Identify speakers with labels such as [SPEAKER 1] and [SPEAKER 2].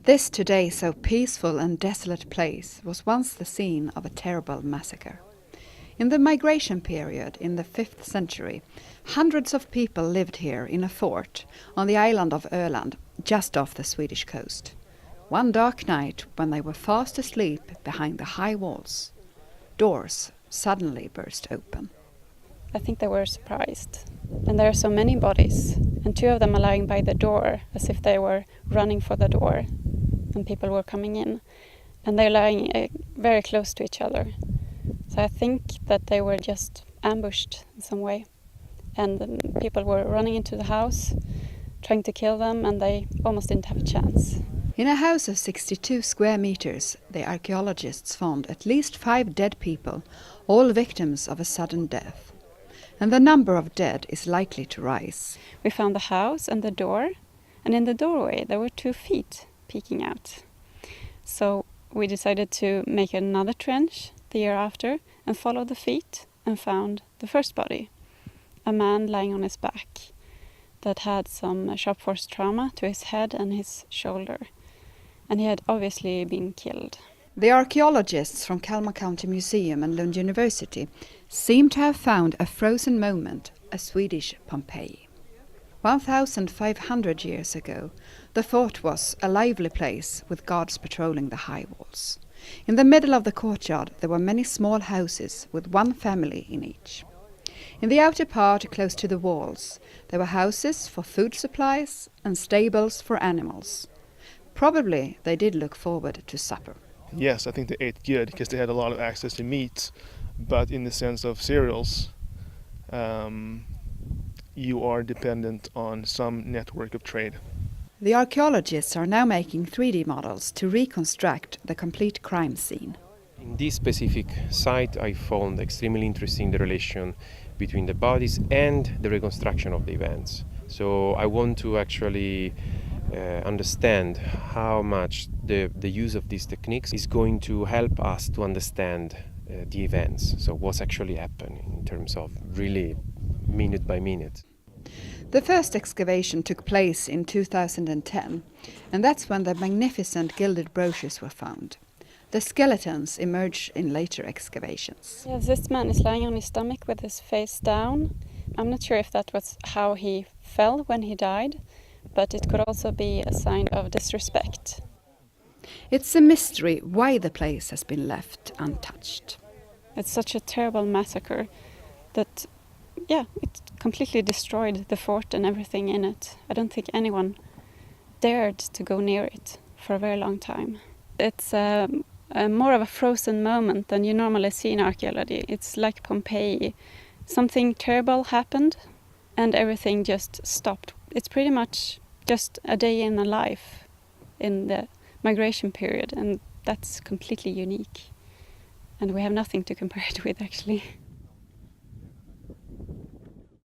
[SPEAKER 1] This today so peaceful and desolate place was once the scene of a terrible massacre. In the migration period in the 5th century, hundreds of people lived here in a fort on the island of Öland, just off the Swedish coast. One dark night, when they were fast asleep behind the high walls, doors suddenly burst open.
[SPEAKER 2] I think they were surprised. And there are so many bodies, and 2 of them are lying by the door as if they were running for the door and people were coming in. And they're lying very close to each other. So I think that they were just ambushed in some way. And then people were running into the house, trying to kill them, and they almost didn't have a chance.
[SPEAKER 1] In a house of 62 square meters, the archaeologists found at least 5 dead people, all victims of a sudden death. And the number of dead is likely to rise.
[SPEAKER 2] We found the house and the door, and in the doorway there were 2 feet peeking out. So we decided to make another trench the year after and follow the feet and found the first body, a man lying on his back that had some sharp force trauma to his head and his shoulder, and he had obviously been killed.
[SPEAKER 1] The archaeologists from Kalmar County Museum and Lund University seem to have found a frozen moment, a Swedish Pompeii. 1,500 years ago, the fort was a lively place with guards patrolling the high walls. In the middle of the courtyard there were many small houses with 1 family in each. In the outer part, close to the walls, there were houses for food supplies and stables for animals. Probably they did look forward to supper.
[SPEAKER 3] Yes, I think they ate good because they had a lot of access to meat, but in the sense of cereals, you are dependent on some network of trade.
[SPEAKER 1] The archaeologists are now making 3D models to reconstruct the complete crime scene.
[SPEAKER 4] In this specific site, I found extremely interesting the relation between the bodies and the reconstruction of the events. So I want to actually understand how much the use of these techniques is going to help us to understand the events. So what's actually happened in terms of really minute by minute.
[SPEAKER 1] The first excavation took place in 2010, and that's when the magnificent gilded brooches were found. The skeletons emerged in later excavations.
[SPEAKER 2] Yes, this man is lying on his stomach with his face down. I'm not sure if that was how he fell when he died, but it could also be a sign of disrespect.
[SPEAKER 1] It's a mystery why the place has been left untouched.
[SPEAKER 2] It's such a terrible massacre that, it completely destroyed the fort and everything in it. I don't think anyone dared to go near it for a very long time. It's more of a frozen moment than you normally see in archaeology. It's like Pompeii. Something terrible happened and everything just stopped. It's pretty much just a day in a life in the migration period, and that's completely unique. And we have nothing to compare it with, actually.